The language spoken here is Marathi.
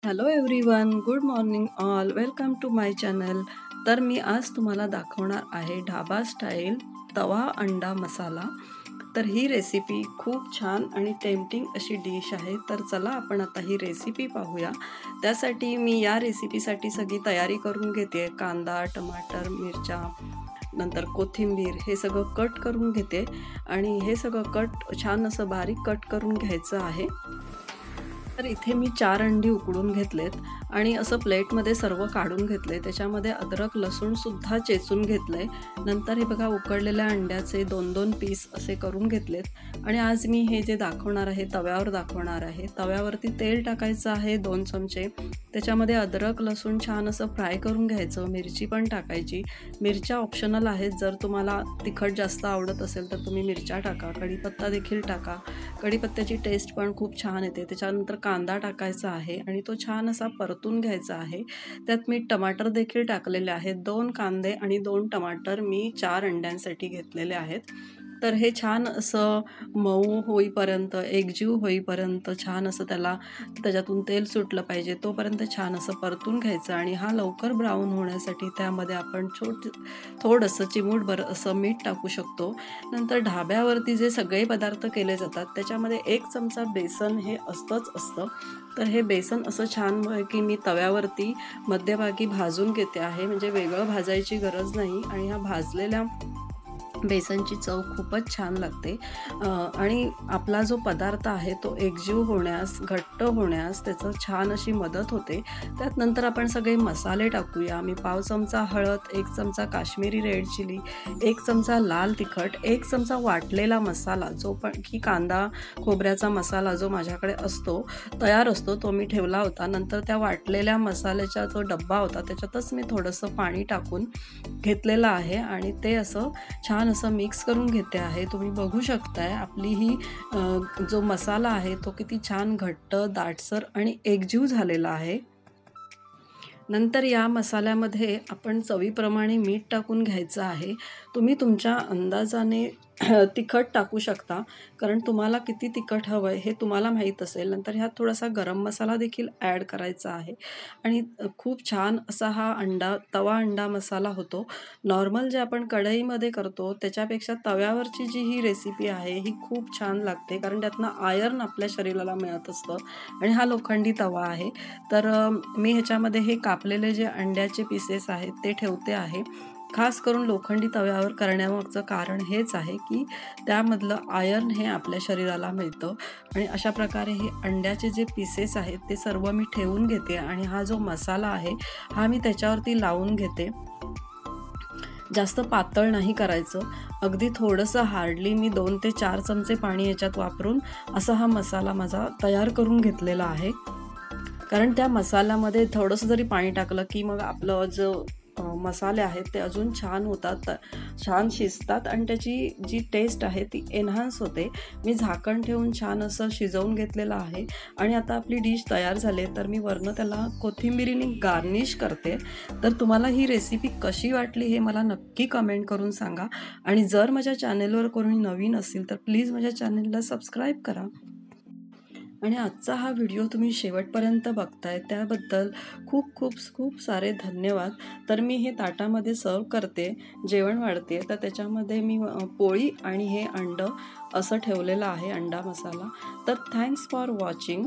Hello everyone, good morning all. Welcome to my channel. तर मी आज तुम्हाला दाखवणार आहे ढाबा स्टाईल तवा अंडा मसाला. तर ही रेसिपी खूप छान आणि टेम्पटिंग अशी डिश आहे. तर चला आपण आता ही रेसिपी पाहूया. त्यासाठी मी या रेसिपीसाठी सगळी तयारी करून घेते. कांदा, टमाटर, मिरच्या, नंतर कोथिंबीर हे सगळं कट करून घेते आणि हे सगळं छान असं बारीक कट करून घ्यायचं आहे. तर इथे मी 4 अंडी उकडून घेतलेत आणि असं प्लेटमध्ये सर्व काढून घेतले. त्याच्यामध्ये अद्रक लसूणसुद्धा चेचून घेतलंय. नंतर हे बघा उकडलेल्या अंड्याचे 2-2 पीस असे करून घेतलेत आणि आज मी हे जे दाखवणार आहे तव्यावर दाखवणार आहे. तव्यावरती तेल टाकायचं आहे 2 चमचे. त्याच्यामध्ये अद्रक लसूण छान असं फ्राय करून घ्यायचं. मिरची पण टाकायची. मिरच्या ऑप्शनल आहेत. जर तुम्हाला तिखट जास्त आवडत असेल तर तुम्ही मिरच्या टाका. कढीपत्ता देखील टाका. कढीपत्त्याची टेस्ट पण खूप छान येते. त्याच्यानंतर कांदा टाकायचा आहे आणि तो छान असा परतून घ्यायचा आहे. त्यात मी टमाटर देखील टाकलेले आहेत. 2 कांदे आणि 2 टमाटर मी 4 अंड्यांसाठी घेतलेले आहेत. तर हे छान असं मऊ होईपर्यंत, एकजीव होईपर्यंत छान असं त्याच्यातून तेल सुटलं पाहिजे तोपर्यंत छान असं परतून घ्यायचं आणि हा लवकर ब्राऊन होण्यासाठी त्यामध्ये आपण थोडंसं चिमूटभर असं मीठ टाकू शकतो. नंतर ढाब्यावरती जे सगळे पदार्थ केले जातात त्याच्यामध्ये 1 चमचा बेसन हे असतंच असतं. तर हे बेसन असं छान की मी तव्यावरती मध्यभागी भाजून घेते आहे. म्हणजे वेगळं भाजायची गरज नाही आणि ह्या भाजलेल्या बेसनची चव खूपच छान लागते आणि आपला जो पदार्थ आहे तो एकजीव होण्यास, घट्ट होण्यास त्याचं छान अशी मदत होते. त्यात नंतर आपण सगळे मसाले टाकूया. मी 1/2 चमचा हळद, 1 चमचा काश्मीरी रेड चिली, 1 चमचा लाल तिखट, 1 चमचा वाटलेला मसाला जो पण की कांदा खोबऱ्याचा मसाला जो माझ्याकडे तयार असतो तो मी ठेवला होता. नंतर त्या वाटलेल्या मसाल्याचा जो डब्बा होता त्याच्यातच मी थोडंसं पाणी टाकून घेतलेलं आहे आणि ते असं छान असं मिक्स करून घेते आहे. तुम्ही बघू शकताय आपली ही जो मसाला आहे तो किती छान घट्ट, दाटसर आणि एकजीव झालेला आहे. नंतर या मसाल्यामध्ये आपण चवीप्रमाणे मीठ टाकून घ्यायचं आहे. तुम्ही तुमच्या अंदाजाने तिखट टाकू शकता, कारण तुम्हाला किती तिखट हवं आहे हे तुम्हाला माहीत असेल. नंतर ह्यात थोडासा गरम मसाला देखील ॲड करायचा आहे आणि खूप छान असा हा तवा अंडा मसाला होतो. नॉर्मल जे आपण कढईमध्ये करतो त्याच्यापेक्षा तव्यावरची जी ही रेसिपी आहे ही खूप छान लागते, कारण त्यातनं आयर्न आपल्या शरीराला मिळत असतं आणि हा लोखंडी तवा आहे. तर मी ह्याच्यामध्ये हे कापलेले जे अंड्याचे पीसेस आहेत ते ठेवते आहे. खास करून लोखंडी तव्यावर करण्यामागचं कारण हेच आहे की त्यामधलं आयर्न हे आपल्या शरीराला मिळतं आणि अशा प्रकारे हे अंड्याचे जे पीसेस आहेत ते सर्व मी ठेवून घेते आणि हा जो मसाला आहे हा मी त्याच्यावरती लावून घेते. जास्त पातळ नाही करायचं. अगदी थोडंसं हार्डली मी 2 ते 4 चमचे पाणी याच्यात वापरून असा हा मसाला माझा तयार करून घेतलेला आहे. कारण त्या मसाल्यामध्ये थोडंसं जरी पाणी टाकलं की मग आपलं जो मसाले आहेत ते अजून छान होतात, छान शिजतात आणि त्याची जी टेस्ट आहे ती एन्हान्स होते. मी झाकण ठेवून छान असं शिजवून घेतलेलं आहे आणि आता आपली डिश तयार झाली आहे. तर मी वरनं त्याला कोथिंबिरीने गार्निश करते. तर तुम्हाला ही रेसिपी कशी वाटली हे मला नक्की कमेंट करून सांगा आणि जर माझ्या चॅनेलवर कोणी नवीन असेल तर प्लीज माझ्या चॅनेलला सबस्क्राईब करा. आणि आजचा हा व्हिडिओ तुम्ही शेवटपर्यंत बघताय त्याबद्दल खूप खूप खूप सारे धन्यवाद. तर मी हे ताटामध्ये सर्व करते, जेवण वाढते. तर त्याच्यामध्ये मी पोळी आणि हे अंडं असं ठेवलेलं आहे, अंडा मसाला. तर थँक्स फॉर वॉचिंग.